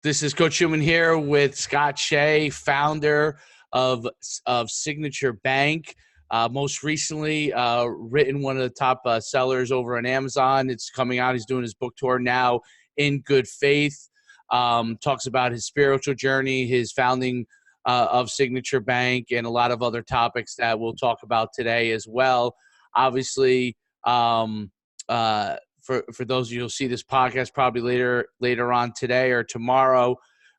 This is Coach Schuman here with Scott Shay, founder of Signature Bank. Most recently, written one of the top sellers over on Amazon. It's coming out. He's doing his book tour now, In Good Faith. Talks about his spiritual journey, his founding of Signature Bank, and a lot of other topics that we'll talk about today as well. Obviously, for those of you who'll see this podcast probably later on today or tomorrow,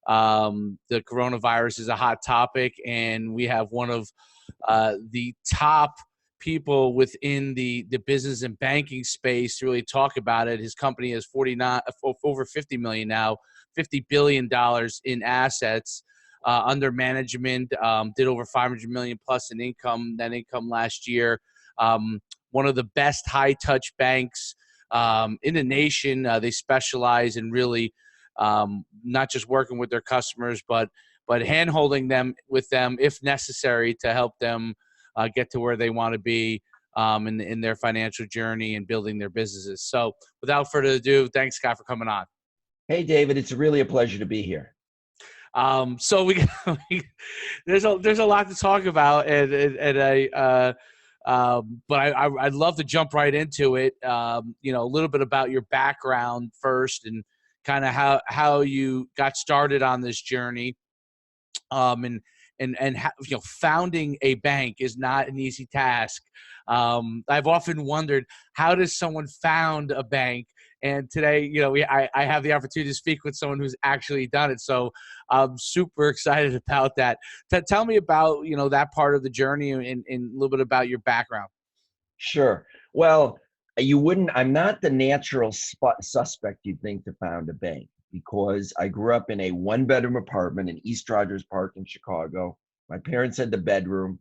the coronavirus is a hot topic, and we have one of the top people within the business and banking space to really talk about it. His company has over 50 million now, $50 billion in assets under management. Did over 500 million plus in net income last year. One of the best high touch banks in the nation. They specialize in really not just working with their customers, but hand-holding them with them if necessary to help them get to where they want to be in their financial journey and building their businesses. So without further ado, thanks, Scott, for coming on. Hey, David, it's really a pleasure to be here. So there's a lot to talk about, but I'd love to jump right into it. A little bit about your background first, and kind of how you got started on this journey. And how, founding a bank is not an easy task. I've often wondered, how does someone found a bank? And today, I have the opportunity to speak with someone who's actually done it. So I'm super excited about that. Tell me about, that part of the journey and a little bit about your background. Sure. Well, I'm not the natural suspect you'd think to found a bank, because I grew up in a one-bedroom apartment in East Rogers Park in Chicago. My parents had the bedroom.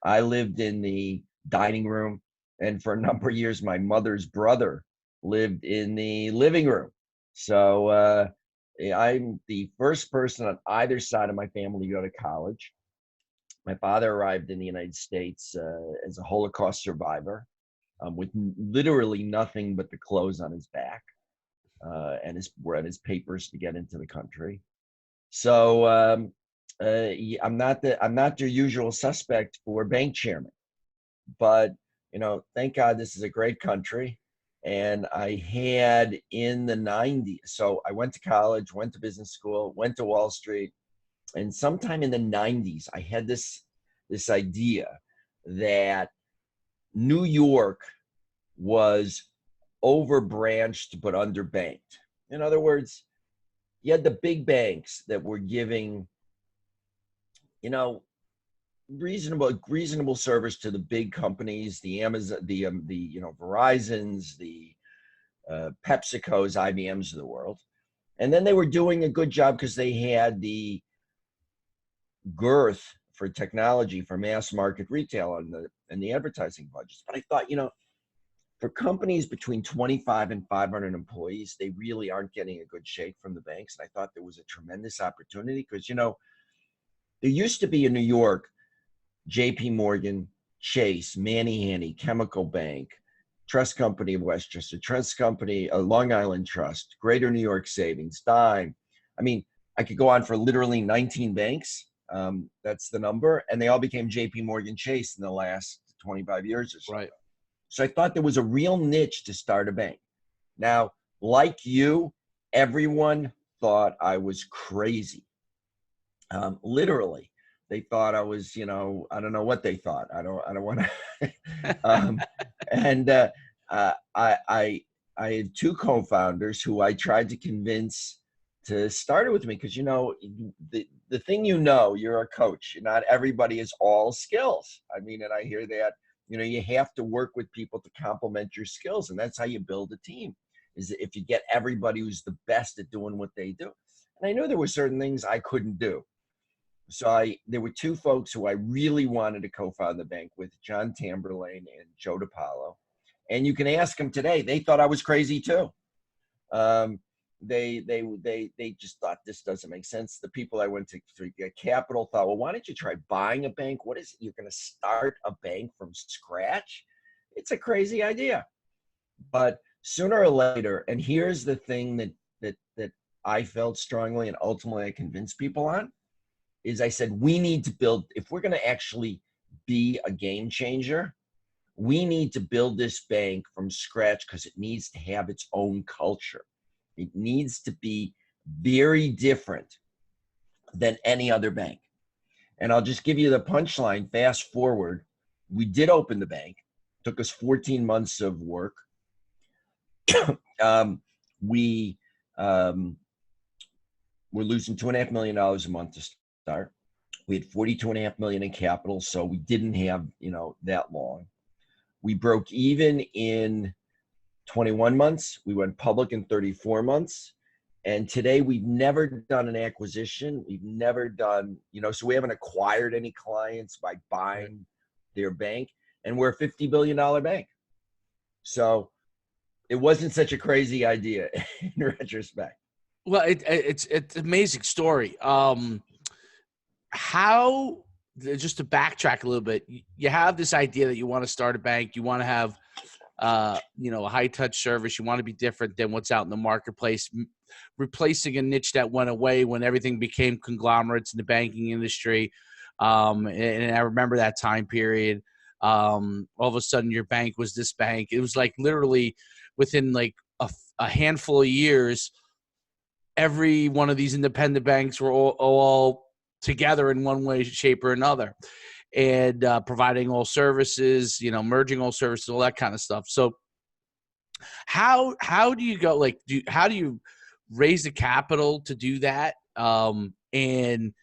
I lived in the dining room. And for a number of years, my mother's brother lived in the living room. So I'm the first person on either side of my family to go to college. My father arrived in the United States as a Holocaust survivor with literally nothing but the clothes on his back and his papers to get into the country. So I'm not your usual suspect for bank chairman, but thank God this is a great country. And I had in the 90s, so I went to college, went to business school, went to Wall Street, and sometime in the 90s, I had this idea that New York was overbranched but underbanked. In other words, you had the big banks that were giving, reasonable service to the big companies, the Amazon, the Verizons, the PepsiCos, IBMs of the world, and then they were doing a good job because they had the girth for technology, for mass market retail, and the advertising budgets. But I thought, for companies between 25 and 500 employees, they really aren't getting a good shake from the banks. And I thought there was a tremendous opportunity because, there used to be in New York, JP Morgan, Chase, Manny Hanny, Chemical Bank, Trust Company of Westchester, Trust Company, Long Island Trust, Greater New York Savings, Dime. I mean, I could go on for literally 19 banks. That's the number. And they all became JP Morgan Chase in the last 25 years or so. Right. So I thought there was a real niche to start a bank. Now, like you, everyone thought I was crazy. Literally. They thought I was, I don't know what they thought. I don't want to. I had two co-founders who I tried to convince to start it with me because, the thing, you're a coach. Not everybody is all skills. I mean, and I hear that, you have to work with people to complement your skills. And that's how you build a team, is if you get everybody who's the best at doing what they do. And I knew there were certain things I couldn't do. So there were two folks who I really wanted to co-found the bank with, John Tamberlane and Joe DiPaolo. And you can ask them today, they thought I was crazy too. They just thought this doesn't make sense. The people I went to get capital thought, well, why don't you try buying a bank? What is it? You're going to start a bank from scratch? It's a crazy idea. But sooner or later, and here's the thing that I felt strongly and ultimately I convinced people on is I said, we need to build, if we're going to actually be a game changer, we need to build this bank from scratch because it needs to have its own culture. It needs to be very different than any other bank. And I'll just give you the punchline. Fast forward, we did open the bank. It took us 14 months of work. We were losing $2.5 million a month to start. We had $42.5 million in capital, so we didn't have, that long. We broke even in 21 months. We went public in 34 months. And today we've never done an acquisition. We've never done, so we haven't acquired any clients by buying their bank. And we're a $50 billion bank. So it wasn't such a crazy idea in retrospect. Well, it's an amazing story. How, just to backtrack a little bit, you have this idea that you want to start a bank, you want to have a high touch service, you want to be different than what's out in the marketplace, replacing a niche that went away when everything became conglomerates in the banking industry. And I remember that time period. All of a sudden your bank was this bank. It was like literally within like a handful of years, every one of these independent banks were all together in one way, shape, or another, and providing all services, merging all services, all that kind of stuff. So how do you go, how do you raise the capital to do that? And obviously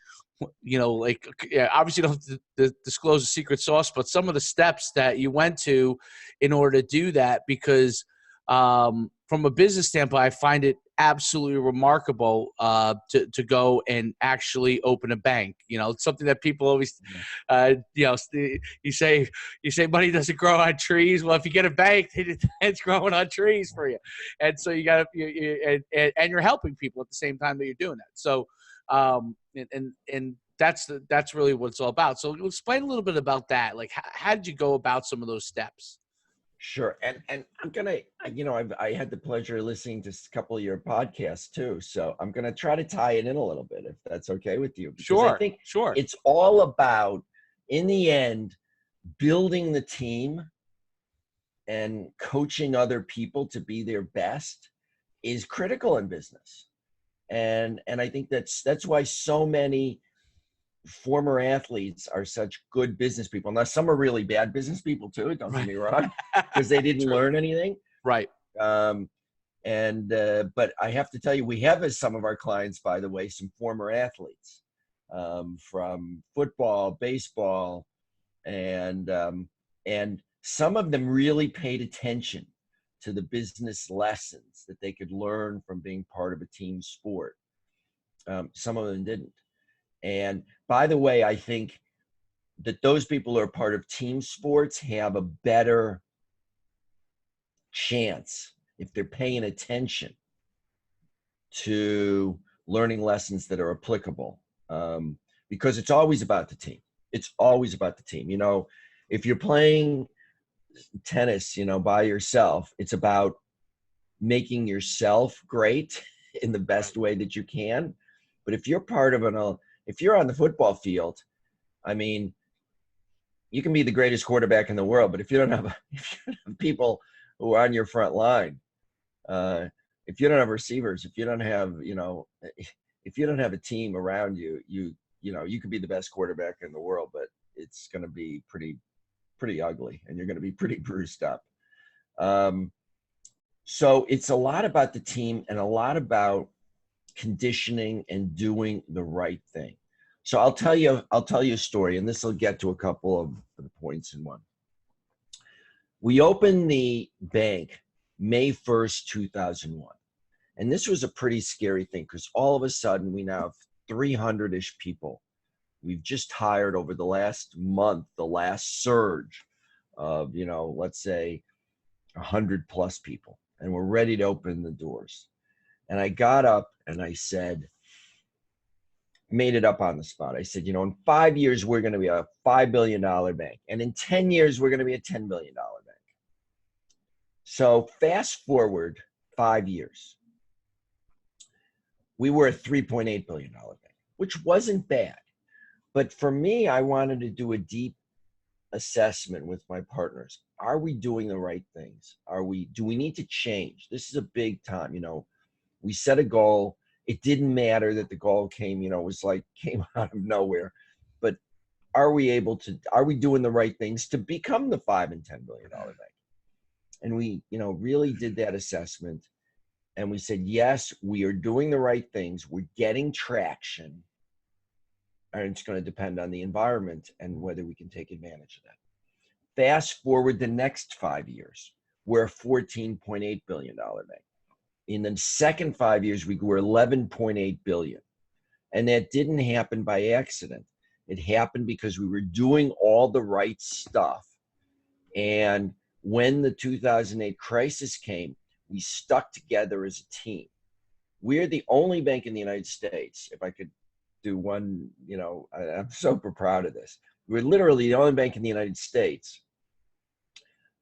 you don't have to disclose the secret sauce, but some of the steps that you went to in order to do that, because from a business standpoint, I find it absolutely remarkable to go and actually open a bank. It's something that people always, you say money doesn't grow on trees. Well, if you get a bank, it's growing on trees for you. And so you got to, and you're helping people at the same time that you're doing that. So, and that's really what it's all about. So explain a little bit about that. Like, how did you go about some of those steps? Sure. And I'm going to, I had the pleasure of listening to a couple of your podcasts too. So I'm going to try to tie it in a little bit, if that's okay with you. Because I think it's all about, in the end, building the team and coaching other people to be their best is critical in business. And I think that's why so many former athletes are such good business people. Now, some are really bad business people too, don't get me wrong, because they didn't learn anything. Right. But I have to tell you, we have as some of our clients, by the way, some former athletes from football, baseball, and some of them really paid attention to the business lessons that they could learn from being part of a team sport. Some of them didn't. And by the way, I think that those people who are part of team sports have a better chance if they're paying attention to learning lessons that are applicable, because it's always about the team. It's always about the team. If you're playing tennis, by yourself, it's about making yourself great in the best way that you can. But if you're part of if you're on the football field, I mean, you can be the greatest quarterback in the world, but if you don't have people who are on your front line, if you don't have receivers, if you don't have, if you don't have a team around you, you could be the best quarterback in the world, but it's going to be pretty ugly, and you're going to be pretty bruised up. So it's a lot about the team and a lot about conditioning and doing the right thing. So I'll tell you a story, and this will get to a couple of the points in one. We opened the bank May 1st, 2001. And this was a pretty scary thing, because all of a sudden we now have 300-ish people. We've just hired over the last month, the last surge of, let's say 100 plus people, and we're ready to open the doors. And I got up and I said, made it up on the spot. I said, in 5 years, we're going to be a $5 billion bank. And in 10 years, we're going to be a $10 billion bank. So fast forward 5 years. we were a $3.8 billion bank, which wasn't bad. But for me, I wanted to do a deep assessment with my partners. Are we doing the right things? Do we need to change? This is a big time, we set a goal. It didn't matter that the goal came, came out of nowhere, but are we doing the right things to become the $5 and $10 billion bank? And we, really did that assessment. And we said, yes, we are doing the right things. We're getting traction. And it's going to depend on the environment and whether we can take advantage of that. Fast forward the next 5 years, we're a $14.8 billion bank. In the second 5 years, we grew $11.8 billion. And that didn't happen by accident. It happened because we were doing all the right stuff. And when the 2008 crisis came, we stuck together as a team. We're the only bank in the United States, if I could do one, I'm super proud of this. We're literally the only bank in the United States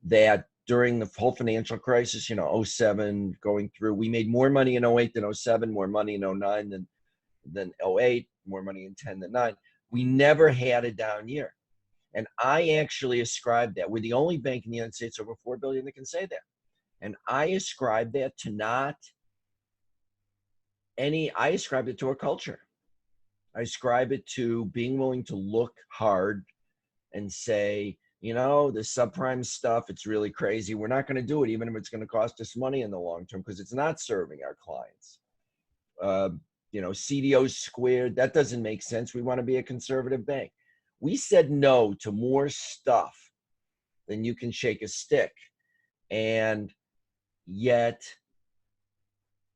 that during the whole financial crisis, 07 going through, we made more money in 08 than 07, more money in 09 than 08, more money in 10 than 9. We never had a down year. And I actually ascribe that. We're the only bank in the United States over 4 billion that can say that. And I ascribe that to I ascribe it to our culture. I ascribe it to being willing to look hard and say, the subprime stuff, it's really crazy. We're not going to do it, even if it's going to cost us money in the long term, because it's not serving our clients. CDOs squared, that doesn't make sense. We want to be a conservative bank. We said no to more stuff than you can shake a stick. And yet,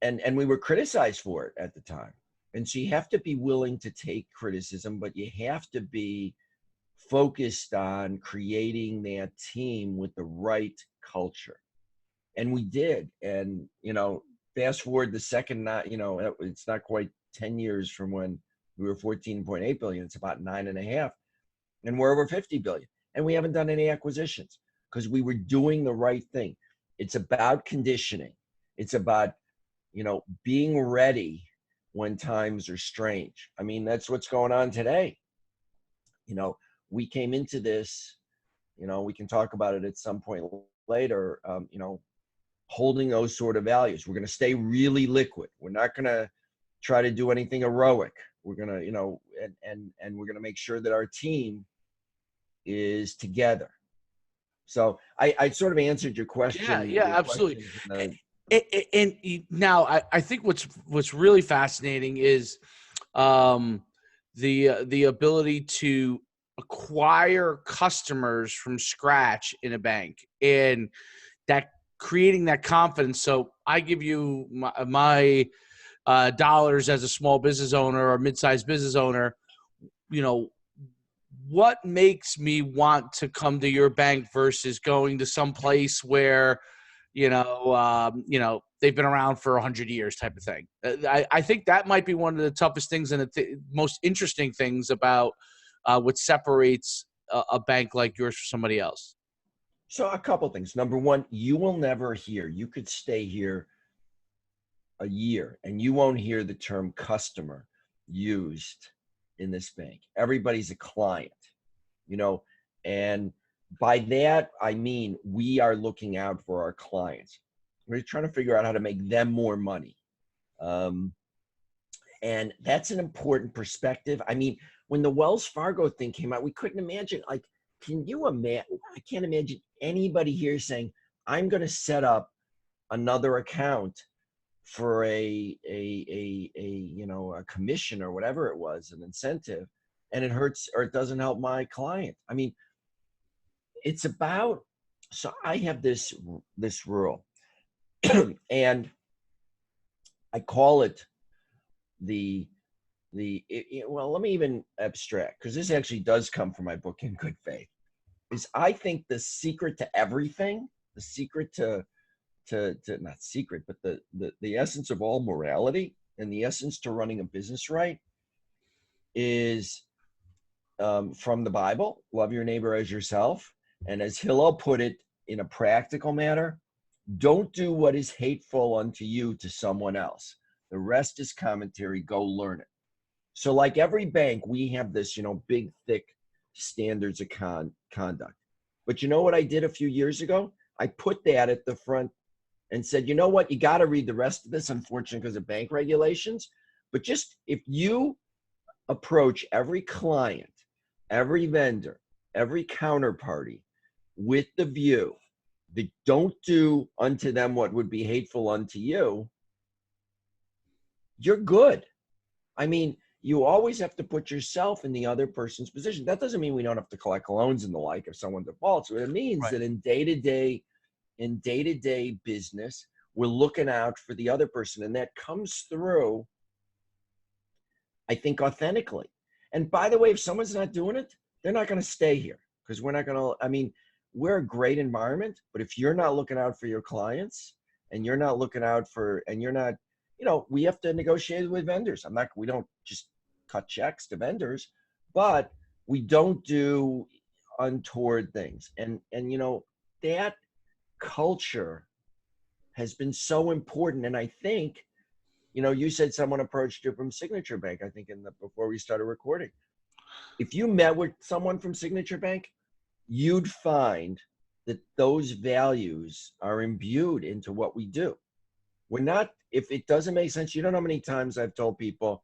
and we were criticized for it at the time. And so you have to be willing to take criticism, but you have to be focused on creating that team with the right culture. And we did. And, fast forward the second, it's not quite 10 years from when we were 14.8 billion. It's about 9.5. And we're over 50 billion. And we haven't done any acquisitions because we were doing the right thing. It's about conditioning. It's about, being ready when times are strange. I mean, that's what's going on today. We came into this, we can talk about it at some point later, holding those sort of values. We're going to stay really liquid. We're not going to try to do anything heroic. We're going to, and we're going to make sure that our team is together. So I sort of answered your question. Yeah, absolutely. And now I think what's really fascinating is the ability to acquire customers from scratch in a bank, and that creating that confidence. So I give you my dollars as a small business owner or mid-sized business owner. What makes me want to come to your bank versus going to some place where they've been around for 100 years type of thing. I think that might be one of the toughest things and the most interesting things about what separates a bank like yours from somebody else. So a couple of things. Number one, you will never hear, you could stay here a year and you won't hear the term customer used in this bank. Everybody's a client, and by that, I mean, we are looking out for our clients. We're trying to figure out how to make them more money. And that's an important perspective. I mean, when the Wells Fargo thing came out, we couldn't imagine, can you imagine? I can't imagine anybody here saying, I'm going to set up another account for a commission or whatever it was, an incentive, and it hurts or it doesn't help my client. I mean, it's about, so I have this rule and I call it well, let me even abstract, because this actually does come from my book In Good Faith, is I think the secret to everything, the secret to not secret, but the essence of all morality and the essence to running a business right is from the Bible, love your neighbor as yourself. And as Hillel put it in a practical manner, don't do what is hateful unto you to someone else. The rest is commentary. Go learn it. So like every bank, we have this, big, thick standards of conduct. But you know what I did a few years ago? I put that at the front and said, you know what? You got to read the rest of this, unfortunately, because of bank regulations. But just if you approach every client, every vendor, every counterparty with the view that don't do unto them what would be hateful unto you, you're good. I mean, you always have to put yourself in the other person's position. That doesn't mean we don't have to collect loans and the like if someone defaults. What it means Right. that in day-to-day business, we're looking out for the other person. And that comes through, I think, authentically. And by the way, if someone's not doing it, they're not going to stay here because we're not going to, we're a great environment, but if you're not looking out for your clients and you're not looking out for, and you're not, we have to negotiate with vendors. We don't just cut checks to vendors, but we don't do untoward things. And that culture has been so important. And I think, you said someone approached you from Signature Bank, I think before we started recording. If you met with someone from Signature Bank, you'd find that those values are imbued into what we do. We're not, if it doesn't make sense, you don't know how many times I've told people,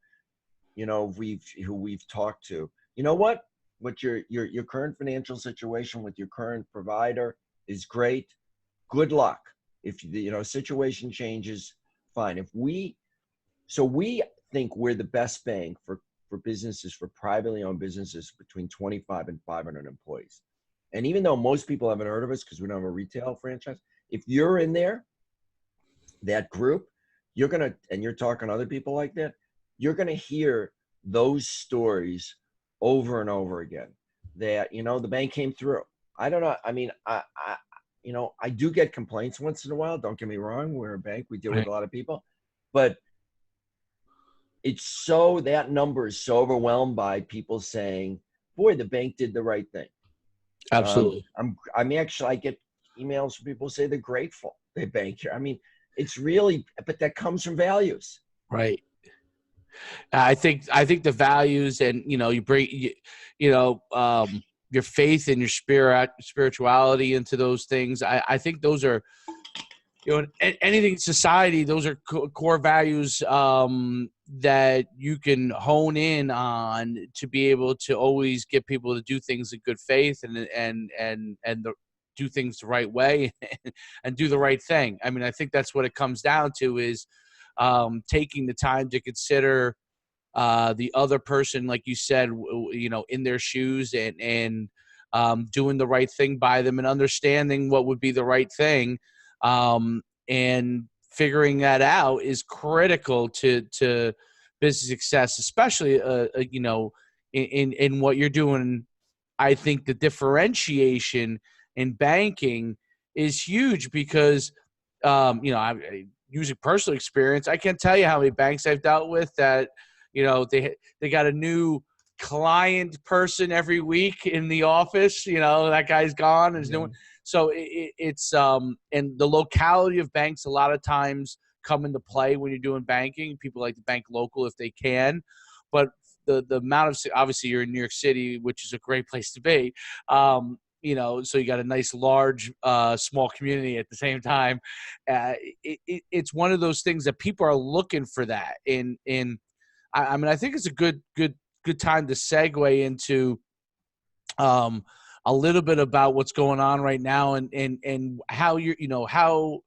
who we've talked to, you know what your current financial situation with your current provider is great. Good luck. If situation changes, fine. So we think we're the best bank for businesses, for privately owned businesses between 25 and 500 employees. And even though most people haven't heard of us because we don't have a retail franchise, if you're in there, that group, and you're talking to other people like that, you're going to hear those stories over and over again that, the bank came through. I don't know. I do get complaints once in a while. Don't get me wrong. We're a bank. We deal with a lot of people, but that number is so overwhelmed by people saying, boy, the bank did the right thing. Absolutely. I get emails from people who say they're grateful they bank here. It's really, but that comes from values. Right. I think the values and, you bring, your faith and your spirituality into those things. I think those are, anything in society, those are core values that you can hone in on to be able to always get people to do things in good faith and do things the right way and do the right thing. I think that's what it comes down to is taking the time to consider the other person, like you said, in their shoes and doing the right thing by them and understanding what would be the right thing. And figuring that out is critical to business success, especially, in what you're doing. I think the differentiation in banking is huge because, using personal experience, I can't tell you how many banks I've dealt with that, they got a new client person every week in the office. That guy's gone and is doing. So it's and the locality of banks a lot of times come into play when you're doing banking. People like to bank local if they can, but the amount of, obviously you're in New York City, which is a great place to be. So you got a nice, large, small community at the same time. It's one of those things that people are looking for that. I think it's a good time to segue into a little bit about what's going on right now and how how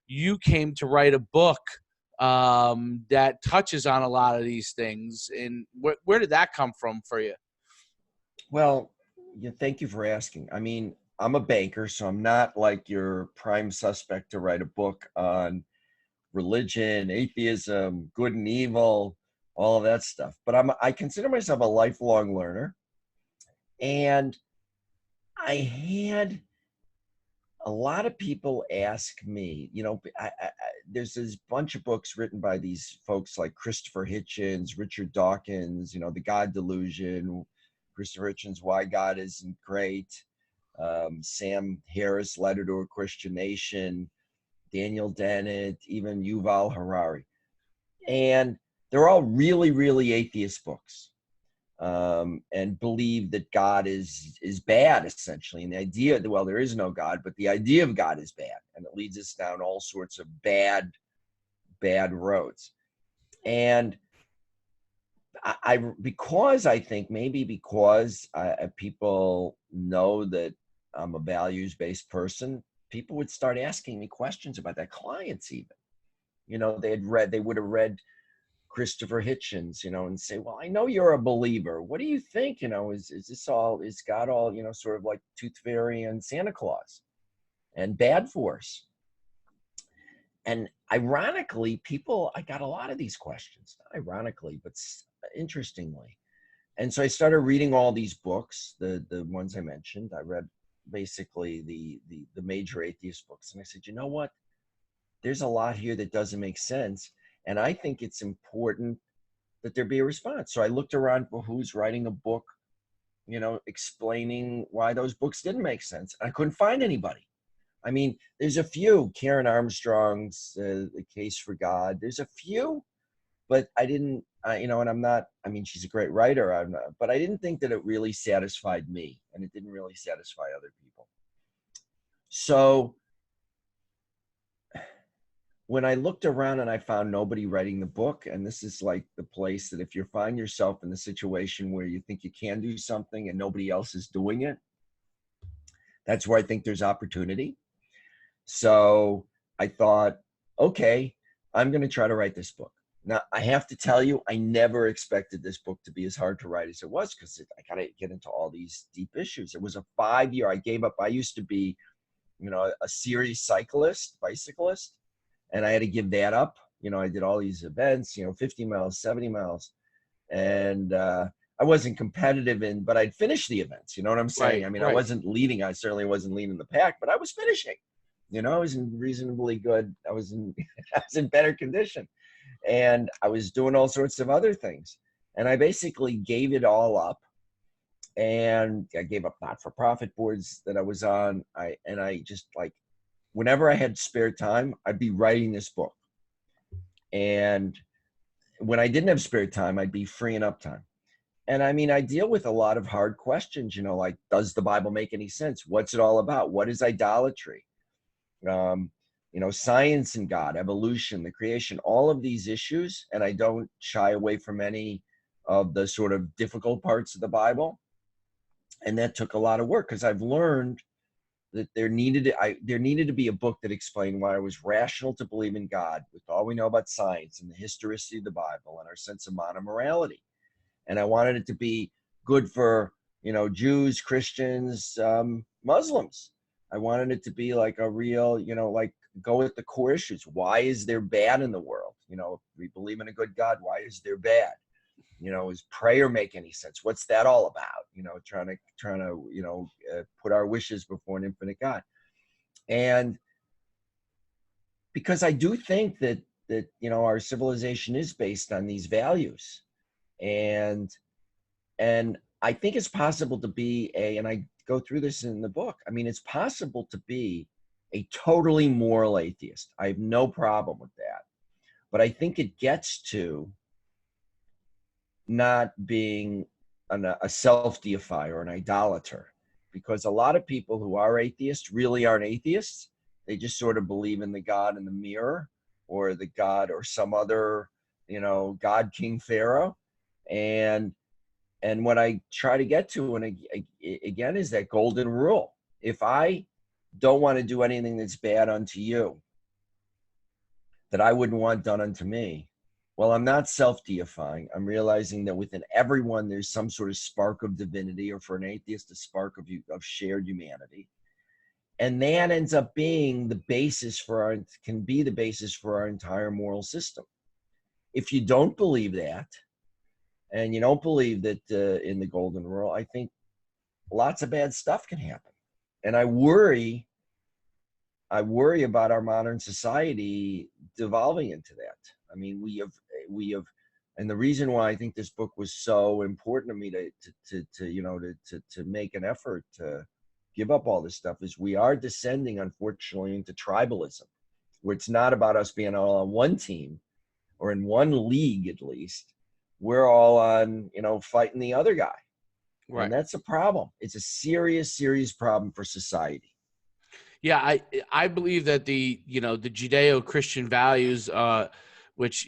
you came to write a book that touches on a lot of these things. And where did that come from for you? Well, thank you for asking. I'm a banker, so I'm not like your prime suspect to write a book on religion, atheism, good and evil, all of that stuff. But I consider myself a lifelong learner. And I had a lot of people ask me, there's this bunch of books written by these folks like Christopher Hitchens, Richard Dawkins, The God Delusion, Christopher Hitchens, Why God Isn't Great, Sam Harris, Letter to a Christian Nation, Daniel Dennett, even Yuval Harari. And they're all really, really atheist books, and believe that God is bad, essentially. And the idea that, well, there is no God, but the idea of God is bad, and it leads us down all sorts of bad roads. And because I think maybe because people know that I'm a values-based person, people would start asking me questions about that. Clients even, they would have read Christopher Hitchens, and say, well, I know you're a believer. What do you think? Is God all, sort of like Tooth Fairy and Santa Claus and bad force? And ironically, I got a lot of these questions, not ironically, but interestingly. And so I started reading all these books, the ones I mentioned. I read basically the major atheist books. And I said, you know what? There's a lot here that doesn't make sense. And I think it's important that there be a response. So I looked around for who's writing a book, explaining why those books didn't make sense. I couldn't find anybody. I mean, there's a few. Karen Armstrong's The Case for God. There's a few, but I didn't, and I'm not, I mean, she's a great writer, but I didn't think that it really satisfied me, and it didn't really satisfy other people. So when I looked around and I found nobody writing the book, and this is like the place that if you find yourself in the situation where you think you can do something and nobody else is doing it, that's where I think there's opportunity. So I thought, okay, I'm going to try to write this book. Now, I have to tell you, I never expected this book to be as hard to write as it was, because I got to get into all these deep issues. It was a 5-year, I gave up. I used to be, a serious bicyclist, and I had to give that up. I did all these events, 50 miles, 70 miles, and I wasn't competitive but I'd finish the events. You know what I'm saying? Right, I mean, right. I wasn't leading. I certainly wasn't leading the pack, but I was finishing. I was in reasonably good. I was in better condition, and I was doing all sorts of other things. And I basically gave it all up, and I gave up not-for-profit boards that I was on. I just, like, whenever I had spare time, I'd be writing this book. And when I didn't have spare time, I'd be freeing up time. And I mean, I deal with a lot of hard questions, like, does the Bible make any sense? What's it all about? What is idolatry? Science and God, evolution, the creation, all of these issues. And I don't shy away from any of the sort of difficult parts of the Bible. And that took a lot of work, because I've learned that there needed to be a book that explained why it was rational to believe in God with all we know about science and the historicity of the Bible and our sense of monomorality. And I wanted it to be good for, Jews, Christians, Muslims. I wanted it to be like a real, like, go at the core issues. Why is there bad in the world? If we believe in a good God, why is there bad? Does prayer make any sense? What's that all about? Trying to put our wishes before an infinite God. And because I do think that our civilization is based on these values, and I think it's possible to be and I go through this in the book. I mean, it's possible to be a totally moral atheist. I have no problem with that. But I think it gets to not being a self-deifier or an idolater, because a lot of people who are atheists really aren't atheists. They just sort of believe in the God in the mirror, or the God, or some other, God, King Pharaoh. And what I try to get to, and again, is that golden rule. If I don't want to do anything that's bad unto you, that I wouldn't want done unto me, well, I'm not self-deifying. I'm realizing that within everyone, there's some sort of spark of divinity, or for an atheist, a spark of shared humanity. And that ends up being the basis can be the basis for our entire moral system. If you don't believe that, and you don't believe that in the golden rule, I think lots of bad stuff can happen. And I worry about our modern society devolving into that. I mean, we have, and the reason why I think this book was so important to me to make an effort to give up all this stuff is we are descending, unfortunately, into tribalism, where it's not about us being all on one team, or in one league at least, we're all on, fighting the other guy. And Right. that's a problem. It's a serious, serious problem for society. Yeah, I believe that the Judeo-Christian values, which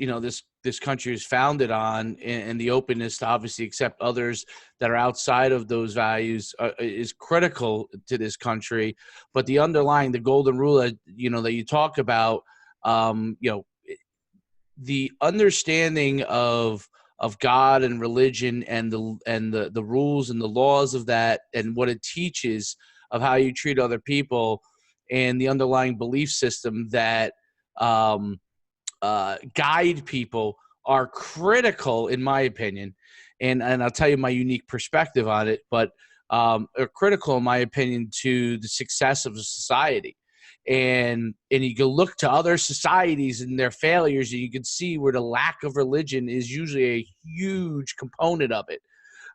this country is founded on, and the openness to obviously accept others that are outside of those values, is critical to this country. But the golden rule that you talk about, the understanding of God and religion, and the rules and the laws of that, and what it teaches of how you treat other people, and the underlying belief system that guide people, are critical, in my opinion. And I'll tell you my unique perspective on it, but are critical, in my opinion, to the success of a society. And you can look to other societies and their failures, and you can see where the lack of religion is usually a huge component of it.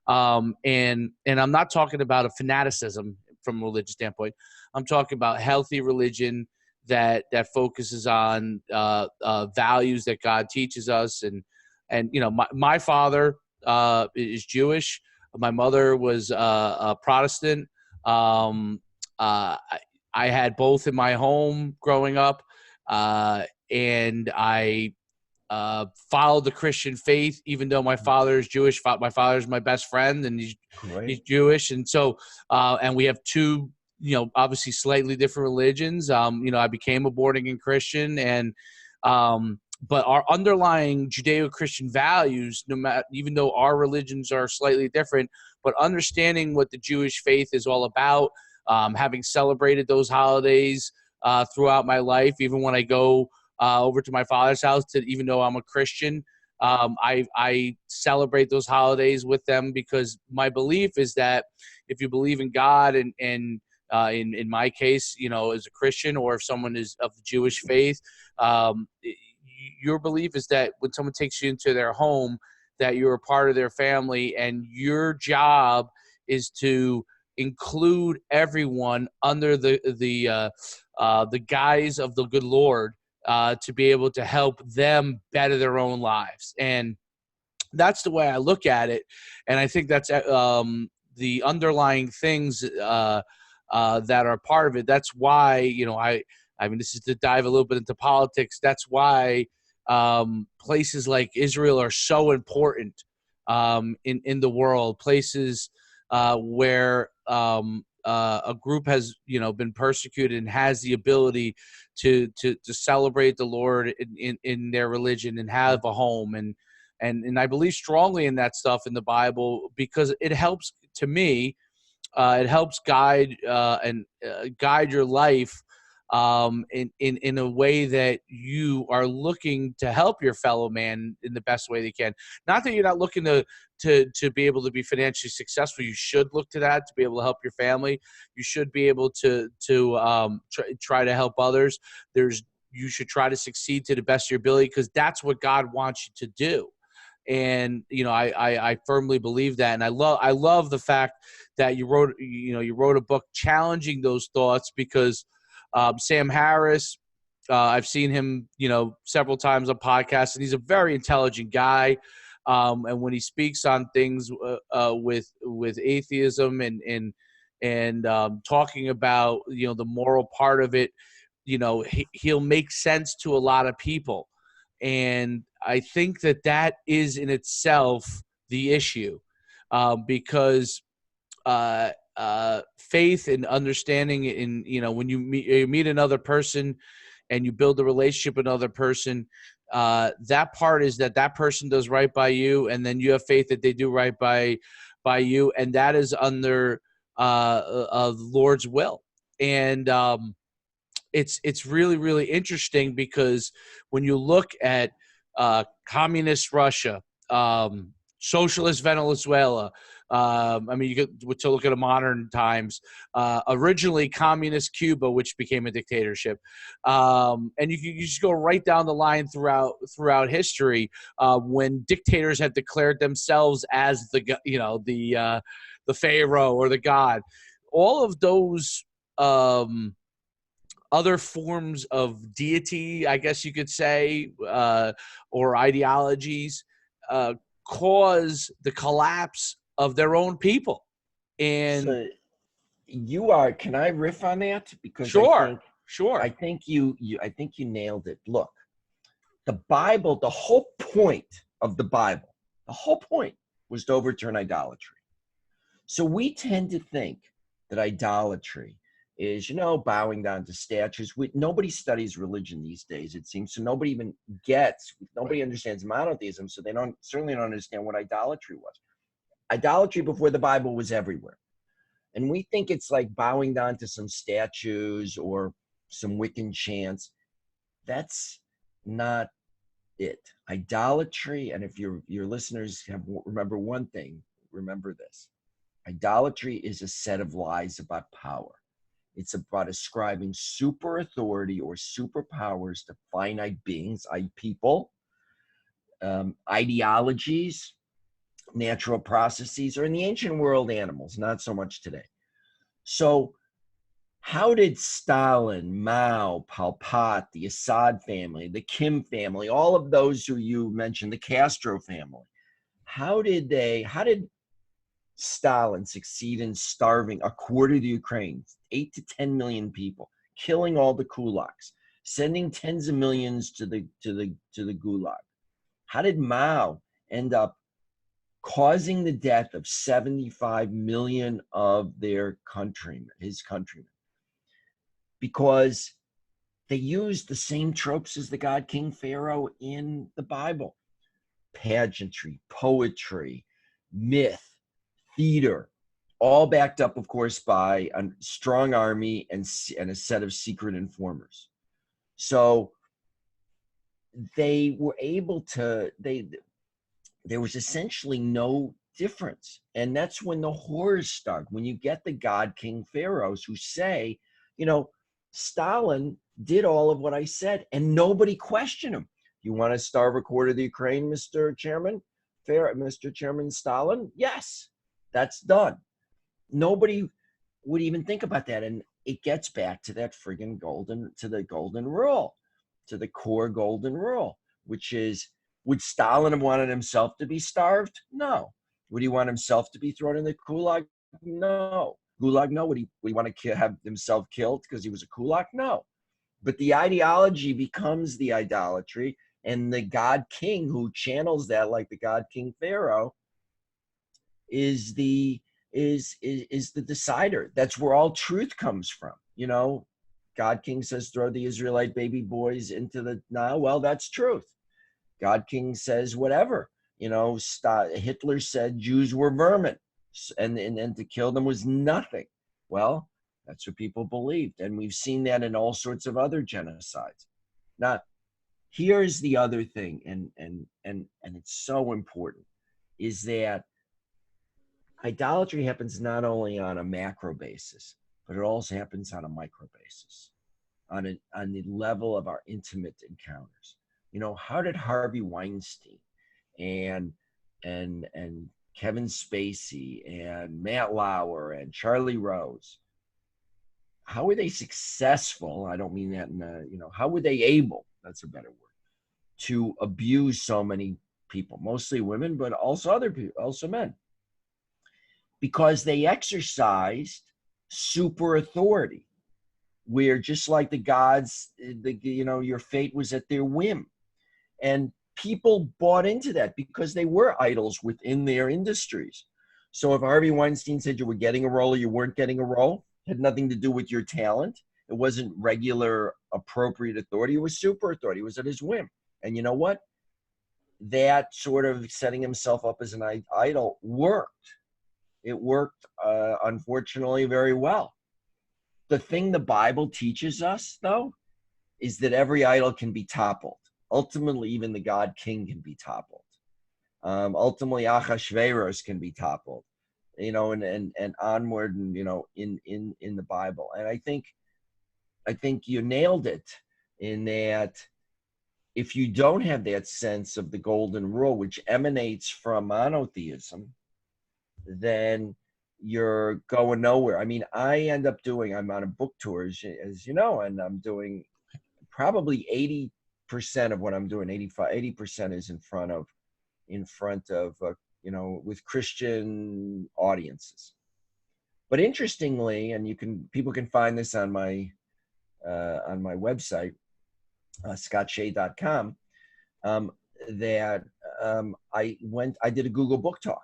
And I'm not talking about a fanaticism from a religious standpoint. I'm talking about healthy religion that focuses on values that God teaches us. And my father is Jewish. My mother was a Protestant. I had both in my home growing up, and I followed the Christian faith, even though my father is Jewish. My father is my best friend, and he's Jewish. And so, and we have two, obviously slightly different religions. I became a born-again Christian, and but our underlying Judeo-Christian values, no matter, even though our religions are slightly different, but understanding what the Jewish faith is all about, having celebrated those holidays throughout my life, even when I go over to my father's house, even though I'm a Christian, I celebrate those holidays with them, because my belief is that if you believe in God, and in my case, as a Christian, or if someone is of the Jewish faith, your belief is that when someone takes you into their home, that you're a part of their family, and your job is to include everyone under the guise of the good Lord, to be able to help them better their own lives. And that's the way I look at it. And I think that's the underlying things that are part of it. That's why, I mean, this is to dive a little bit into politics. That's why places like Israel are so important in the world. Places where a group has been persecuted and has the ability to celebrate the Lord in their religion, and have a home, and I believe strongly in that stuff in the Bible, because it helps, to me, it helps guide guide your life in a way that you are looking to help your fellow man in the best way they can. Not that you're not looking to be able to be financially successful. You should look to that to be able to help your family. You should be able to try to help others. You should try to succeed to the best of your ability, because that's what God wants you to do. And I firmly believe that, and I love the fact that you wrote a book challenging those thoughts, because Sam Harris, I've seen him several times on podcasts, and he's a very intelligent guy. And when he speaks on things with atheism and talking about the moral part of it, he'll make sense to a lot of people. And I think that is in itself the issue, because faith and understanding in, when you meet another person and you build a relationship with another person, that part is that person does right by you, and then you have faith that they do right by you, and that is under the Lord's will. And it's really, really interesting, because when you look at communist Russia, socialist Venezuela, I mean, you could to look at the modern times, originally communist Cuba, which became a dictatorship, and you just go right down the line throughout history, when dictators have declared themselves as the pharaoh or the god. All of those other forms of deity, I guess you could say, or ideologies, cause the collapse of their own people. And So you are, can I riff on that? Because sure. I think you nailed it. Look, the Bible, the whole point of the Bible, the whole point was to overturn idolatry. So we tend to think that idolatry is, bowing down to statues. Nobody studies religion these days, it seems. So nobody even nobody understands monotheism. So they certainly don't understand what idolatry was. Idolatry before the Bible was everywhere. And we think it's like bowing down to some statues or some Wiccan chants. That's not it. Idolatry, and if your listeners remember one thing, remember this. Idolatry is a set of lies about power. It's about ascribing super authority or superpowers to finite beings, people, ideologies, natural processes, or in the ancient world, animals, not so much today. So how did Stalin, Mao, Pol Pot, the Assad family, the Kim family, all of those who you mentioned, the Castro family, how did Stalin succeed in starving a quarter of the Ukraine, 8 to 10 million people, killing all the kulaks, sending tens of millions to the gulag? How did Mao end up causing the death of 75 million of his countrymen? Because they used the same tropes as the god King Pharaoh in the Bible: pageantry, poetry, myth, theater, all backed up, of course, by a strong army and a set of secret informers. So they were able to, there was essentially no difference. And that's when the horrors start. When you get the god King Pharaohs who say, Stalin did all of what I said, and nobody questioned him. You want to starve a quarter of the Ukraine, Mr. Chairman? Mr. Chairman Stalin? Yes, that's done. Nobody would even think about that. And it gets back to that friggin' golden rule, to the core golden rule, which is, would Stalin have wanted himself to be starved? No. Would he want himself to be thrown in the gulag? No. No. Would he want to have himself killed because he was a kulak? No. But the ideology becomes the idolatry, and the god king who channels that, like the god King Pharaoh, is the decider. That's where all truth comes from. God King says, throw the Israelite baby boys into the Nile. Well, that's truth. God King says whatever. Hitler said Jews were vermin, and to kill them was nothing. Well, that's what people believed, and we've seen that in all sorts of other genocides. Now, here's the other thing, and it's so important, is that idolatry happens not only on a macro basis, but it also happens on a micro basis, on the level of our intimate encounters. How did Harvey Weinstein and Kevin Spacey and Matt Lauer and Charlie Rose, how were they successful? I don't mean that how were they able, that's a better word, to abuse so many people, mostly women, but also other people, also men? Because they exercised super authority, where just like the gods, your fate was at their whim. And people bought into that because they were idols within their industries. So if Harvey Weinstein said you were getting a role or you weren't getting a role, it had nothing to do with your talent. It wasn't regular appropriate authority. It was super authority. It was at his whim. And you know what? That sort of setting himself up as an idol worked. It worked, unfortunately, very well. The thing the Bible teaches us, though, is that every idol can be toppled. Ultimately, even the god king can be toppled. Ultimately, Achashverosh can be toppled, and onward, and in the Bible. And I think you nailed it in that if you don't have that sense of the golden rule, which emanates from monotheism, then you're going nowhere. I mean, I'm on a book tour, as you know, and I'm doing probably 80% of what I'm doing, 80% is in front of with Christian audiences. But interestingly, and people can find this on my website, scottshay.com, that I did a Google Book Talk.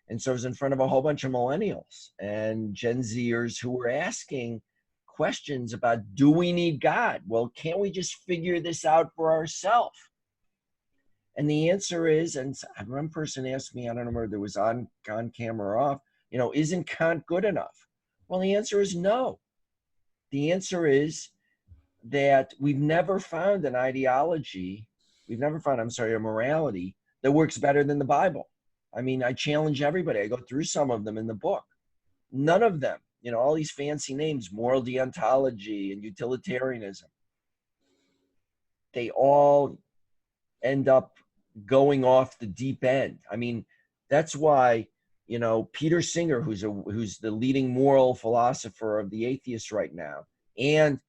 And so I was in front of a whole bunch of millennials and Gen Zers who were asking questions about, do we need God? Well, can't we just figure this out for ourselves? And the answer is, and one person asked me, I don't know whether it was on camera or off, isn't Kant good enough? Well, the answer is no. The answer is that we've never found a morality that works better than the Bible. I mean, I challenge everybody. I go through some of them in the book. None of them, all these fancy names, moral deontology and utilitarianism, they all end up going off the deep end. I mean, that's why, Peter Singer, who's the leading moral philosopher of the atheists right now, and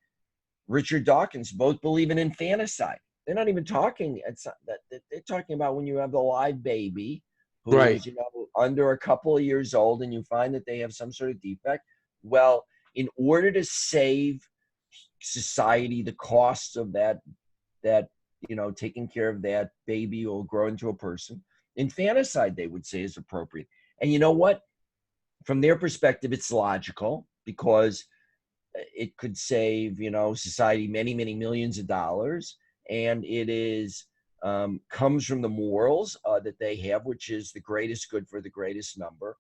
Richard Dawkins both believe in infanticide. They're not even talking. It's not that they're talking about when you have the live baby who's Right. under a couple of years old, and you find that they have some sort of defect. Well, in order to save society the costs of that taking care of that baby will grow into a person, infanticide, they would say, is appropriate. And you know what? From their perspective, it's logical because it could save society many, many millions of dollars, and it is comes from the morals that they have, which is the greatest good for the greatest number.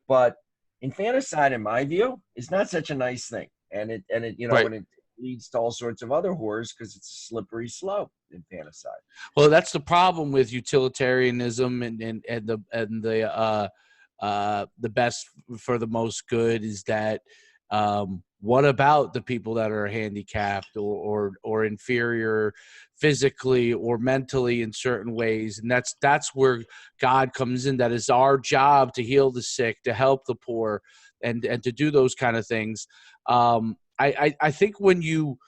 But infanticide, in my view, is not such a nice thing, and it Right. and it leads to all sorts of other horrors because it's a slippery slope. Infanticide. Well, that's the problem with utilitarianism and the best for the most good is that what about the people that are handicapped or inferior physically or mentally in certain ways? And that's where God comes in. That is our job to heal the sick, to help the poor, and to do those kind of things. I think when you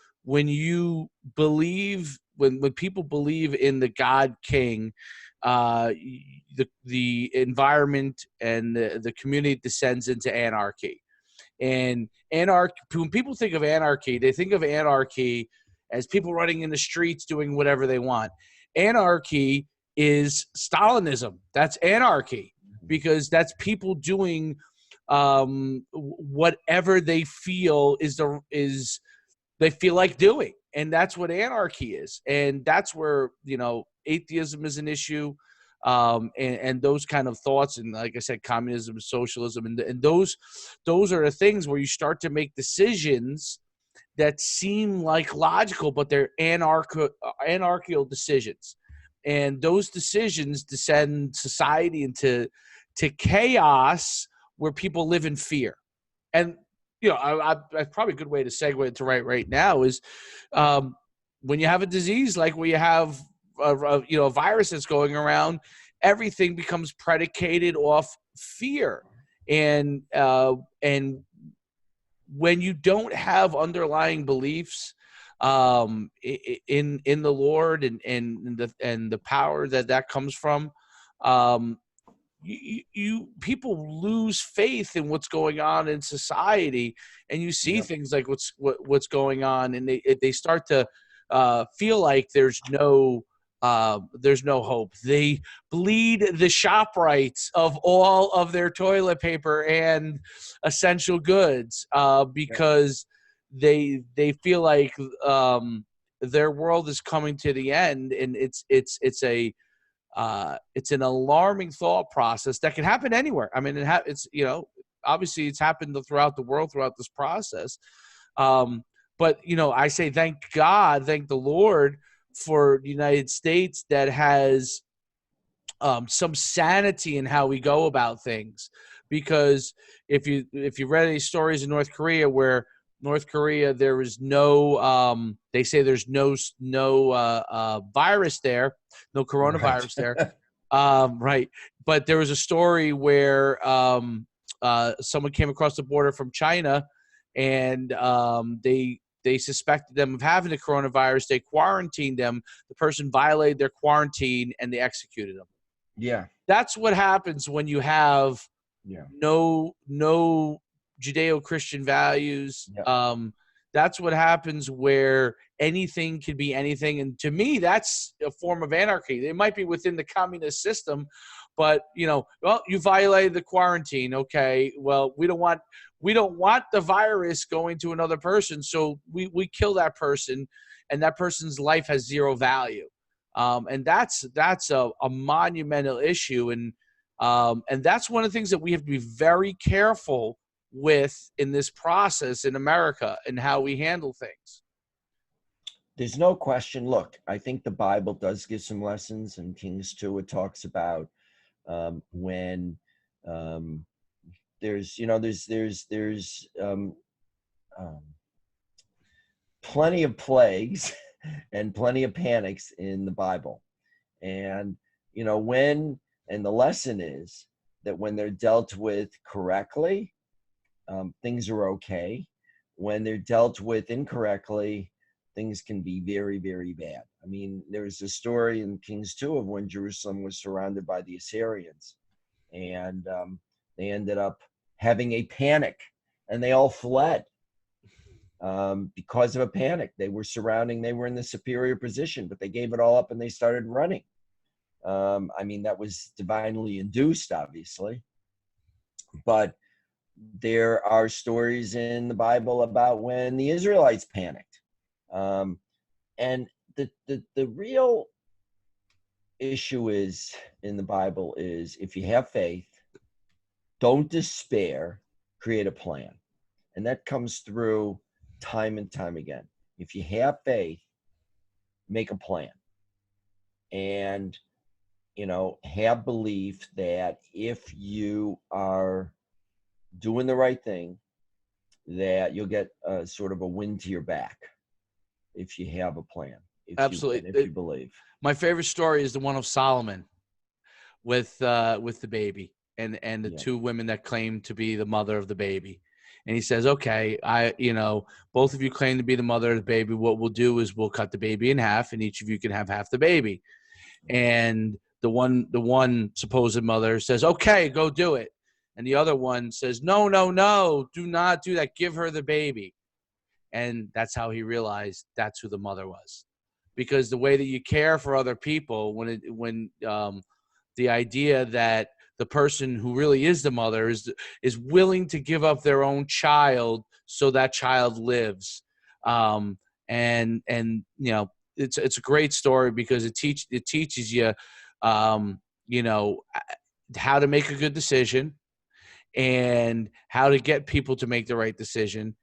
believe when people believe in the God King, the environment and the community descends into anarchy. And when people think of anarchy, they think of anarchy as people running in the streets doing whatever they want. Anarchy is Stalinism. That's anarchy because that's people doing whatever they feel is they feel like doing. And that's what anarchy is. And that's where, atheism is an issue. And those kind of thoughts, and like I said, communism, socialism, and those are the things where you start to make decisions that seem like logical, but they're anarchical decisions, and those decisions descend society into chaos where people live in fear. And that's probably a good way to segue into right now is when you have a disease like where you have a virus that's going around, everything becomes predicated off fear, and when you don't have underlying beliefs in the Lord and the power that comes from, people lose faith in what's going on in society, and you see things like what's going on, and they start to feel like there's no hope. They bleed the ShopRites of all of their toilet paper and essential goods because they feel like their world is coming to the end, and it's an alarming thought process that can happen anywhere. I mean, it's obviously it's happened throughout the world throughout this process. But I say thank God, thank the Lord for the United States that has some sanity in how we go about things. Because if you read any stories in North Korea where there is no they say there's no virus there, no coronavirus there, right? But there was a story where someone came across the border from China, and they suspected them of having the coronavirus. They quarantined them. The person violated their quarantine, and they executed them. Yeah. That's what happens when you have Yeah. no Judeo-Christian values. Yeah. That's what happens where anything can be anything. And to me, that's a form of anarchy. It might be within the communist system, but well, you violated the quarantine. Okay, well, we don't want the virus going to another person, so we kill that person, and that person's life has zero value. And that's a monumental issue, and that's one of the things that we have to be very careful with in this process in America and how we handle things. There's no question. Look, I think the Bible does give some lessons. In Kings 2, it talks about when there's plenty of plagues and plenty of panics in the Bible. And, and the lesson is that when they're dealt with correctly, things are okay. When they're dealt with incorrectly, things can be very, very bad. I mean, there's a story in Kings 2 of when Jerusalem was surrounded by the Assyrians, and they ended up having a panic, and they all fled because of a panic. They were in the superior position, but they gave it all up and they started running. I mean, that was divinely induced, obviously, but there are stories in the Bible about when the Israelites panicked. And the real issue is in the Bible is, if you have faith, don't despair, create a plan. And that comes through time and time again. If you have faith, make a plan. And, have belief that if you are doing the right thing, that you'll get sort of a wind to your back if you have a plan. Absolutely. If you believe. My favorite story is the one of Solomon with the baby and the two women that claim to be the mother of the baby. And he says, okay, both of you claim to be the mother of the baby. What we'll do is we'll cut the baby in half, and each of you can have half the baby. And the one supposed mother says, okay, go do it. And the other one says, no, do not do that. Give her the baby. And that's how he realized that's who the mother was. Because the way that you care for other people, when the idea that the person who really is the mother is willing to give up their own child so that child lives, and it's a great story because it teaches you, how to make a good decision, and how to get people to make the right decision,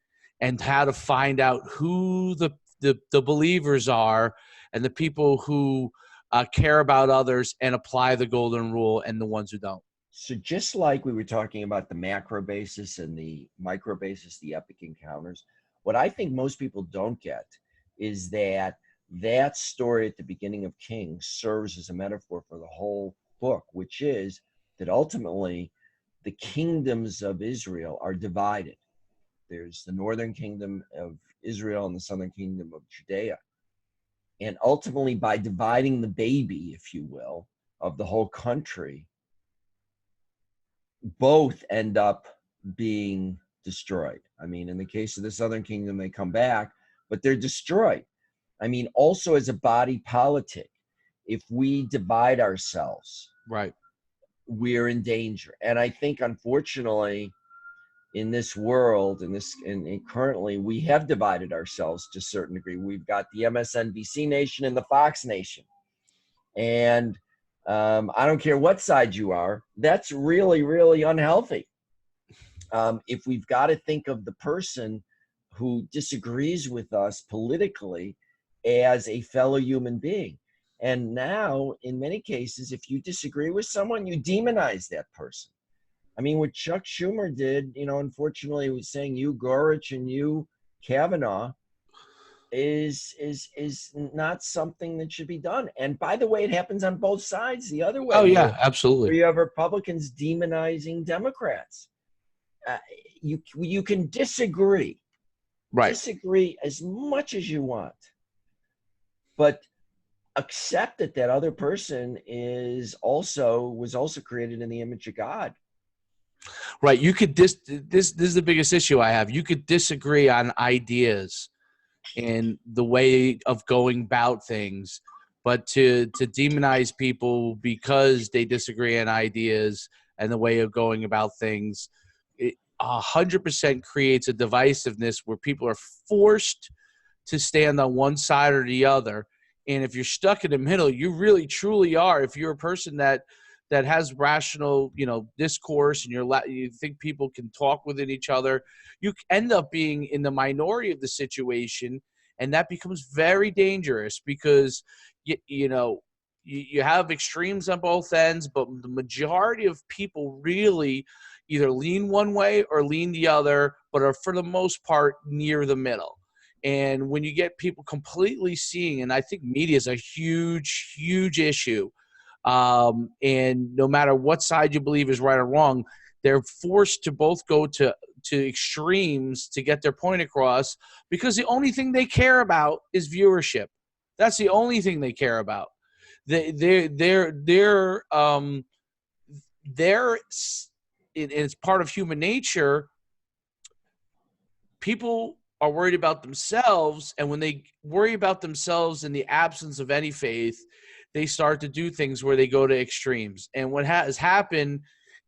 and how to find out who the believers are, and the people who care about others and apply the golden rule, and the ones who don't. So just like we were talking about the macro basis and the micro basis, the epic encounters, what I think most people don't get is that story at the beginning of Kings serves as a metaphor for the whole book, which is that ultimately the kingdoms of Israel are divided. There's the northern kingdom of Israel and the southern kingdom of Judea. And ultimately, by dividing the baby, if you will, of the whole country, both end up being destroyed. I mean, in the case of the southern kingdom, they come back, but they're destroyed. I mean, also as a body politic, if we divide ourselves, right, we're in danger. And I think, unfortunately, in this world, and currently, we have divided ourselves to a certain degree. We've got the MSNBC nation and the Fox nation. And I don't care what side you are, that's really, really unhealthy. If we've got to think of the person who disagrees with us politically as a fellow human being. And now, in many cases, if you disagree with someone, you demonize that person. I mean, what Chuck Schumer did, unfortunately, was saying you Gorich and you Kavanaugh is not something that should be done. And by the way, it happens on both sides the other way. Oh yeah, absolutely. Where you have Republicans demonizing Democrats. uh, you can Right. disagree as much as you want, but accept that that other person was also created in the image of God. Right. You could this is the biggest issue I have. You could disagree on ideas and the way of going about things, but to demonize people because they disagree on ideas and the way of going about things, it 100% creates a divisiveness where people are forced to stand on one side or the other. And if you're stuck in the middle, you really truly are. If you're a person that has rational, discourse, and you think people can talk within each other, you end up being in the minority of the situation, and that becomes very dangerous because you have extremes on both ends, but the majority of people really either lean one way or lean the other, but are for the most part near the middle. And when you get people completely seeing, and I think media is a huge, huge issue. And no matter what side you believe is right or wrong, they're forced to both go to extremes to get their point across because the only thing they care about is viewership. That's the only thing they care about. They're it's part of human nature. People are worried about themselves, and when they worry about themselves in the absence of any faith, they start to do things where they go to extremes. And what has happened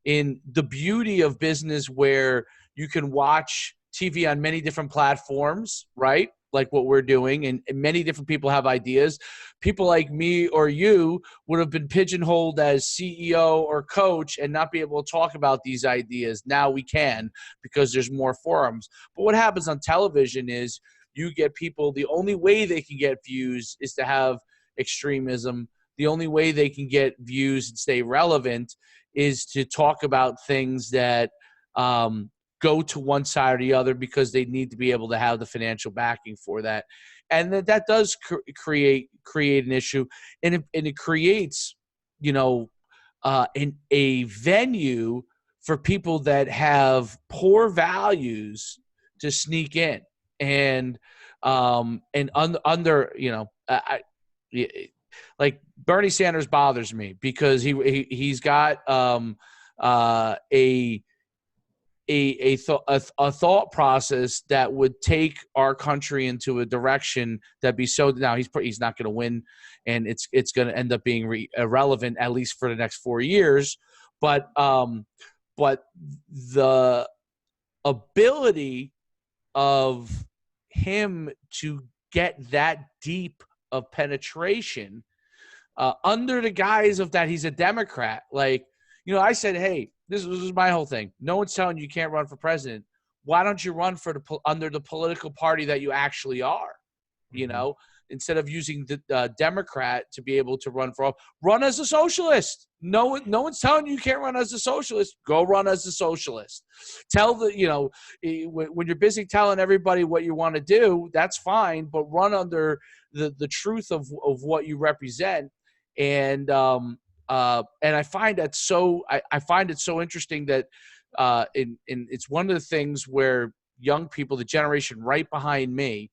in the beauty of business, where you can watch TV on many different platforms, right? Like what we're doing, and many different people have ideas. People like me or you would have been pigeonholed as CEO or coach and not be able to talk about these ideas. Now we can, because there's more forums. But what happens on television is you get people, the only way they can get views is to have extremism. The only way they can get views and stay relevant is to talk about things that go to one side or the other because they need to be able to have the financial backing for that. And that does create an issue, and it creates, a venue for people that have poor values to sneak in. And under like Bernie Sanders bothers me because he's got a thought process that would take our country into a direction that'd be so. Now he's not going to win, and it's going to end up being irrelevant, at least for the next 4 years. But the ability of him to get that deep of penetration under the guise of that he's a Democrat. Like, I said, hey, this was my whole thing. No one's telling you can't run for president. Why don't you run for under the political party that you actually are? Mm-hmm. Instead of using the Democrat to be able to run as a socialist. No one's telling you can't run as a socialist. Go run as a socialist. Tell when you're busy telling everybody what you want to do, that's fine, but run under the truth of what you represent. And I find that I find it so interesting that it's one of the things where young people, the generation right behind me,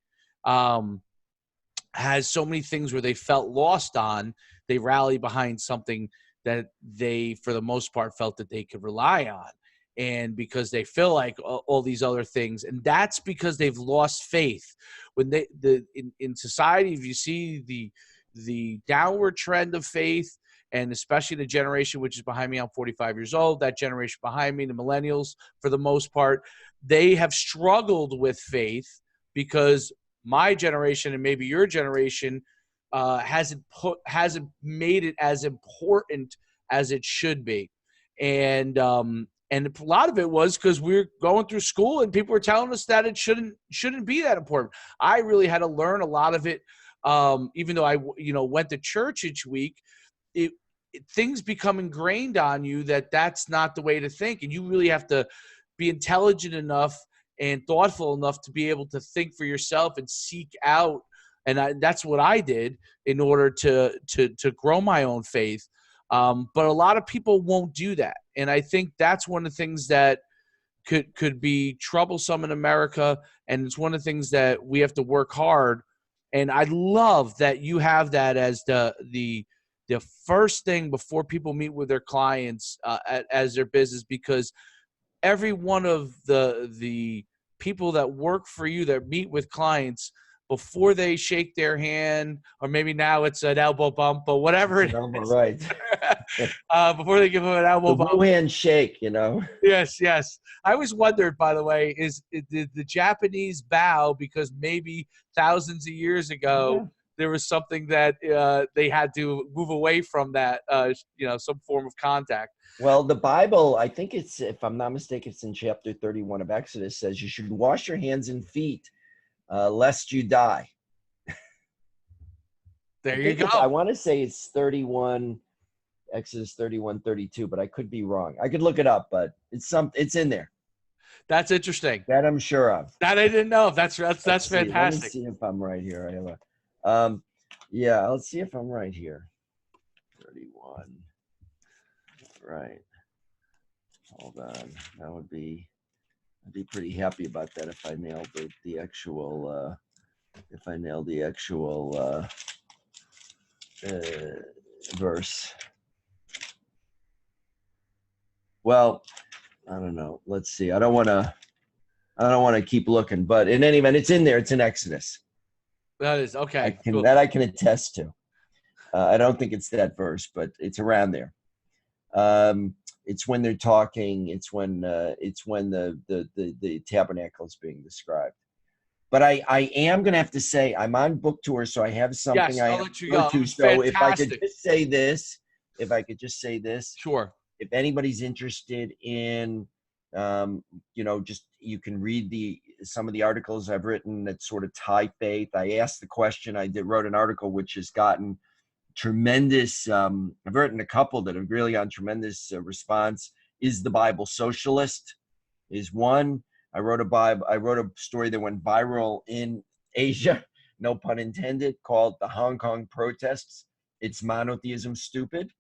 has so many things where they felt lost on. They rally behind something that they, for the most part, felt that they could rely on. And because they feel like all these other things, and that's because they've lost faith. When in society, if you see the downward trend of faith, and especially the generation which is behind me, I'm 45 years old, that generation behind me, the millennials, for the most part, they have struggled with faith because my generation and maybe your generation hasn't made it as important as it should be. And a lot of it was because we were going through school and people were telling us that it shouldn't be that important. I really had to learn a lot of it, even though I went to church each week. Things become ingrained on you that's not the way to think, and you really have to be intelligent enough and thoughtful enough to be able to think for yourself and seek out. And that's what I did in order to grow my own faith. But a lot of people won't do that, and I think that's one of the things that could be troublesome in America, and it's one of the things that we have to work hard. And I love that you have that as the first thing before people meet with their clients as their business, because every one of the people that work for you that meet with clients, before they shake their hand, or maybe now it's an elbow bump, but whatever it is, Right. before they give them an elbow The bump. Wuhan shake, you know. Yes, yes. I always wondered, by the way, did the Japanese bow because maybe thousands of years ago there was something that they had to move away from, that some form of contact. Well, the Bible, I think it's, if I'm not mistaken, it's in chapter 31 of Exodus, says you should wash your hands and feet lest you die. There you go. I want to say it's 31, Exodus 31:32, but I could be wrong. I could look it up, but it's in there. That's interesting. That I'm sure of. That I didn't know. That's fantastic. Let me see if I'm right here. I have a let's see if I'm right here. 31. Right. Hold on. I'd be pretty happy about that if I nailed the actual verse. Well, I don't know. Let's see. I don't want to keep looking, but in any event, it's in there. It's in Exodus. That is okay. That I can attest to. I don't think it's that verse, but it's around there. It's when they're talking. It's when the tabernacle is being described. But I am going to have to say I'm on book tour, so I have something I have to go to. So fantastic. If I could just say this, sure. If anybody's interested in, just you can read some of the articles I've written that sort of tie faith. I asked the question. Wrote an article which has gotten tremendous. I've written a couple that have really gotten tremendous response. Is the Bible socialist? Is one. I wrote a story that went viral in Asia, no pun intended, called "The Hong Kong Protests. It's Monotheism Stupid."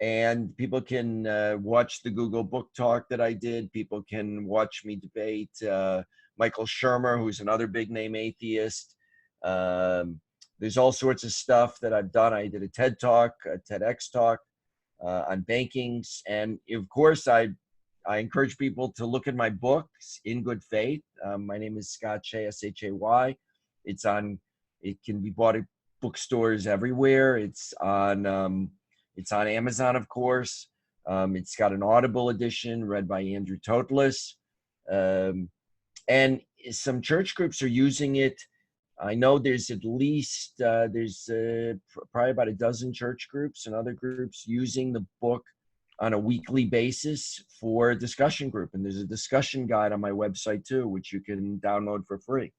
And people can watch the Google Book Talk that I did. People can watch me debate Michael Shermer, who's another big name atheist. There's all sorts of stuff that I've done. I did a TED Talk, a TEDx talk on bankings. And of course, I encourage people to look at my books, In Good Faith. My name is Scott Shay, S-H-A-Y. It can be bought at bookstores everywhere. It's on Amazon, of course. It's got an Audible edition read by Andrew Totelis. And some church groups are using it. I know there's at least, probably about a dozen church groups and other groups using the book on a weekly basis for a discussion group. And there's a discussion guide on my website too, which you can download for free.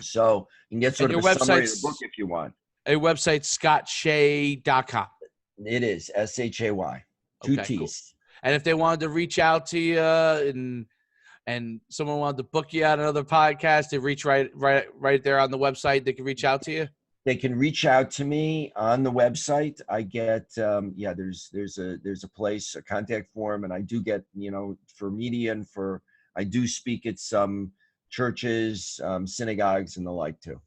So you can get sort of a summary of the book if you want. A website, scottshay.com. It is S-H-A-Y, two T's. Cool. And if they wanted to reach out to you and someone wanted to book you out another podcast, they reach right there on the website. They can reach out to you. They can reach out to me on the website. I get there's a place, a contact form, and I do get for media and I do speak at some churches, synagogues, and the like too.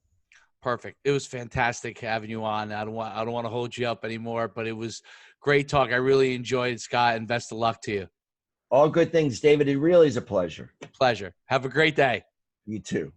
Perfect. It was fantastic having you on. I don't want to hold you up anymore, but it was great talk. I really enjoyed it, Scott, and best of luck to you. All good things, David. It really is a pleasure. Pleasure. Have a great day. You too. Bye-bye.